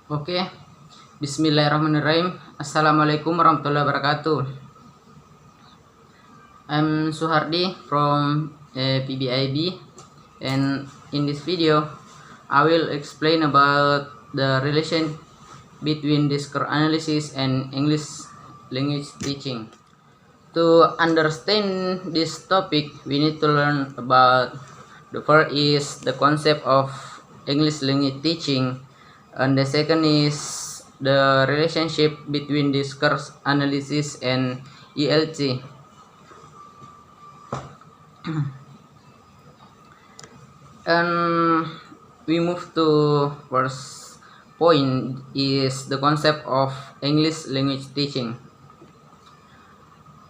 Oke, Bismillahirrahmanirrahim. Assalamualaikum warahmatullahi wabarakatuh. I'm Suhardi from PBI.B, and in this video I will explain about the relation between discourse analysis and English language teaching. To understand this topic, we need to learn about the first is the concept of English language teaching, and the second is the relationship between discourse analysis and ELT. And we move to first point is the concept of English language teaching.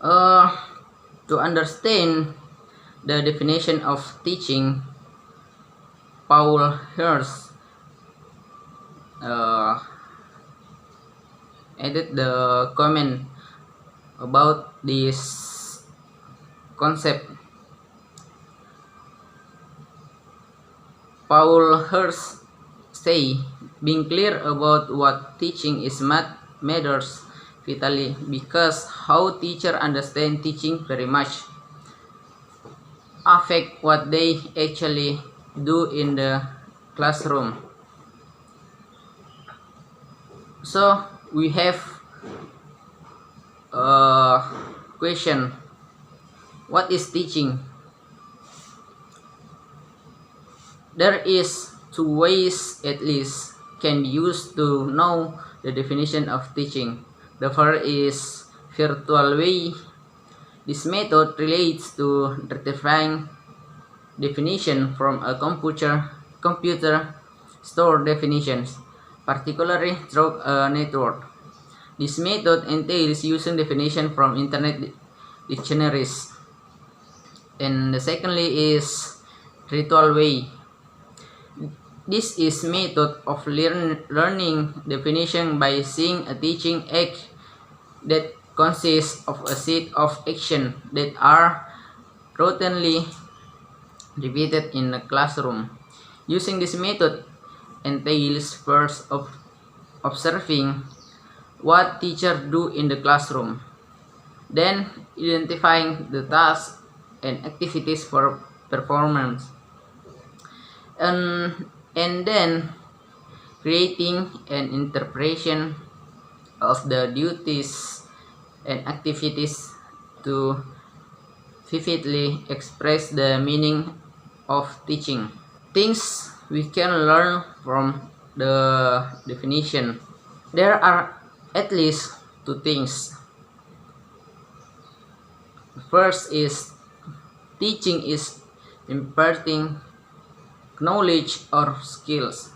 To understand the definition of teaching, Paul Hirsch added the comment about this concept. Paul Hirsch say, being clear about what teaching is matters vitally, because how teacher understand teaching very much affect what they actually do in the classroom. So we have a question: what is teaching? There is two ways at least can be used to know the definition of teaching. The first is virtual way. This method relates to rectifying definition from a computer store definitions, particularly through a network. This method entails using definition from internet dictionaries. And the secondly is ritual way. This is method of learning definition by seeing a teaching act that consists of a set of actions that are routinely repeated in the classroom. Using this method entails first of observing what teachers do in the classroom, then identifying the tasks and activities for performance, and then creating an interpretation of the duties and activities to vividly express the meaning of teaching. Things we can learn from the definition. There are at least two things. First is teaching is imparting knowledge or skills.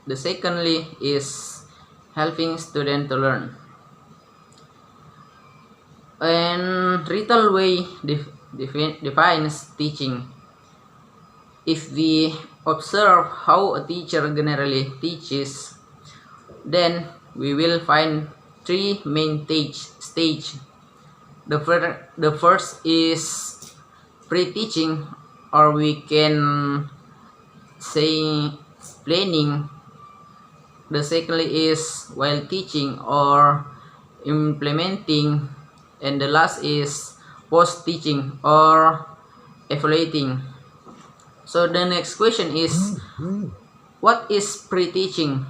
The secondly is helping students to learn. And ritual way defines teaching. If we observe how a teacher generally teaches, then we will find three main stage. The first is pre-teaching, or we can say planning. The second is while teaching or implementing, and the last is post-teaching or evaluating. So the next question is, what is pre-teaching?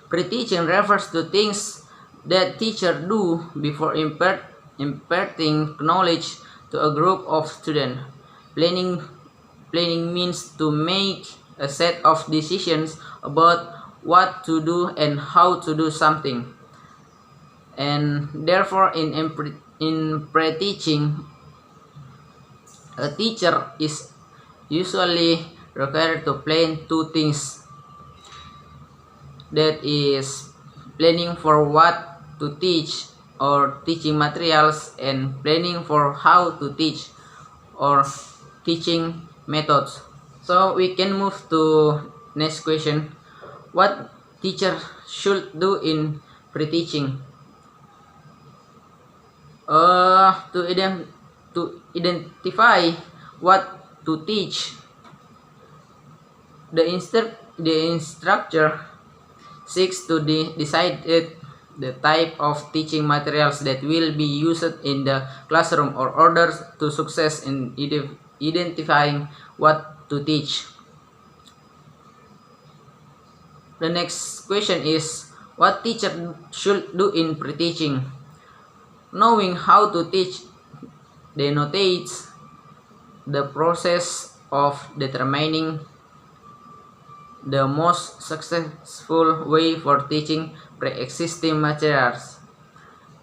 Pre-teaching refers to things that teacher do before imparting knowledge to a group of students. Planning means to make a set of decisions about what to do and how to do something. And therefore, in pre-teaching, a teacher is usually required to plan two things. That is planning for what to teach or teaching materials, and planning for how to teach or teaching methods. So we can move to next question: what teacher should do in pre-teaching? To identify what to teach, the instructor 6. To decide the type of teaching materials that will be used in the classroom or order to success in identifying what to teach. The next question is, what teacher should do in pre-teaching? Knowing how to teach denotes the process of determining the most successful way for teaching pre-existing materials.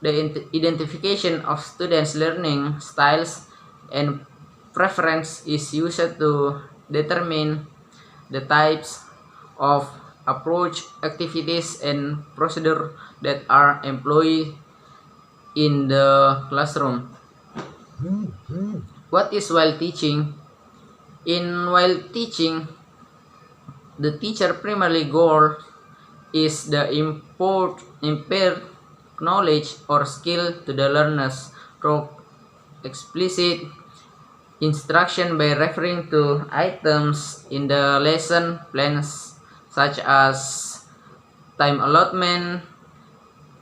The identification of students' learning styles and preference is used to determine the types of approach, activities, and procedure that are employed in the classroom. What is while teaching? While teaching, the teacher primary goal is the impart knowledge or skill to the learners through explicit instruction by referring to items in the lesson plans such as time allotment,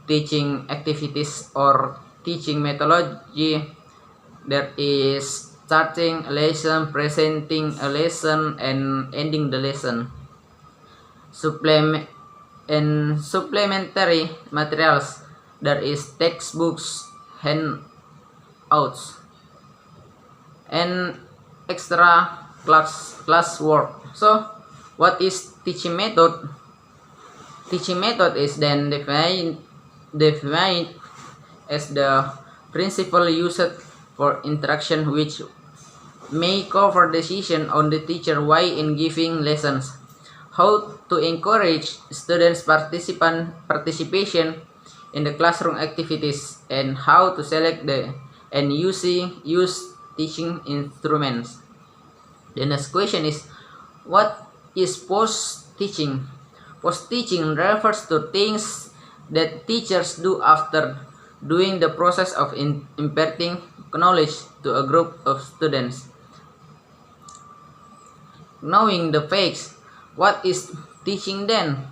teaching activities or teaching methodology. There is starting a lesson, presenting a lesson, and ending the lesson. Supplementary materials. There is textbooks, handouts, and extra class work. So, what is teaching method? Teaching method is then defined as the principle used for instruction which may cover decision on the teacher why in giving lessons, how to encourage students' participation in the classroom activities, and how to select and use teaching instruments. The next question is, what is post-teaching? Post-teaching refers to things that teachers do after doing the process of imparting knowledge to a group of students. Knowing the facts, what is teaching then?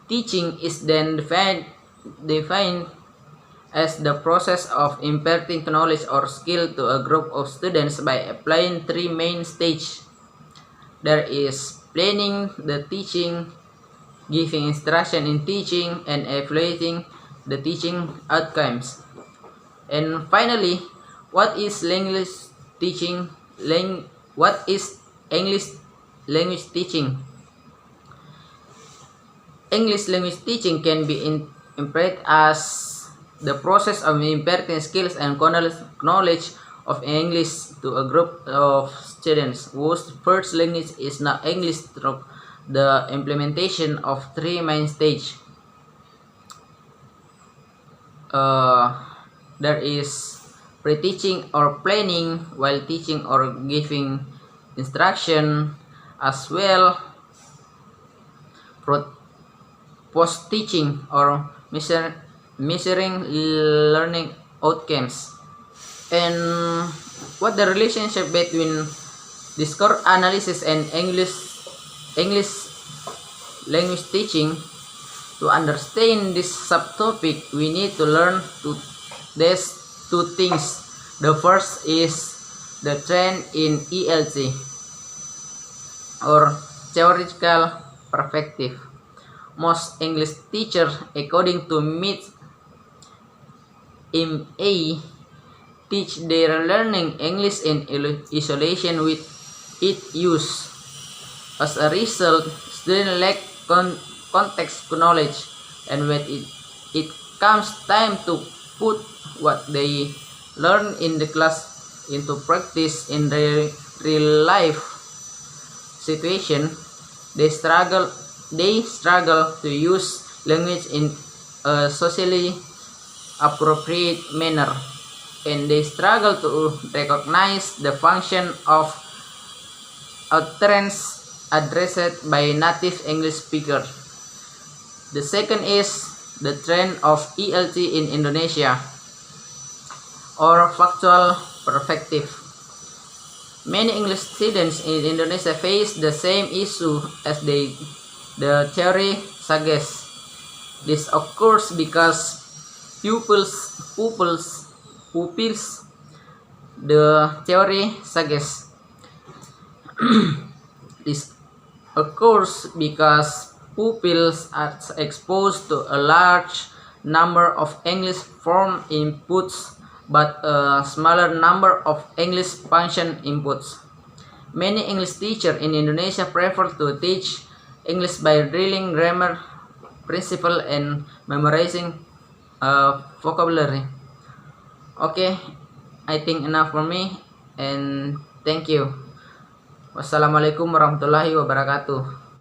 Teaching is then defined as the process of imparting knowledge or skill to a group of students by applying three main stages. There is planning the teaching, giving instruction in teaching, and evaluating the teaching outcomes. And finally, what is language teaching? What is English language teaching? English language teaching can be interpreted as the process of imparting skills and knowledge of English to a group of students whose first language is not English through the implementation of three main stages. There is pre-teaching or planning, while teaching or giving instruction, as well post-teaching or measuring learning outcomes. And what the relationship between discourse analysis and English language teaching? To understand this subtopic, we need to learn these two things. The first is the trend in ELT or theoretical perspective. Most English teachers, according to MA, teach their learning English in isolation with its use. As a result, students lack context knowledge, and when it comes time to put what they learn in the class into practice in their real life situation, they struggle to use language in a socially appropriate manner, and they struggle to recognize the function of utterance addressed by native English speakers. The second is the trend of ELT in Indonesia, or factual perspective. Many English students in Indonesia face the same issue as they The theory suggests this occurs because pupils. The theory suggests this occurs because pupils are exposed to a large number of English form inputs but a smaller number of English function inputs. Many English teachers in Indonesia prefer to teach English by drilling grammar principle and memorizing vocabulary. Okay, I think enough for me and thank you. Wassalamualaikum warahmatullahi wabarakatuh.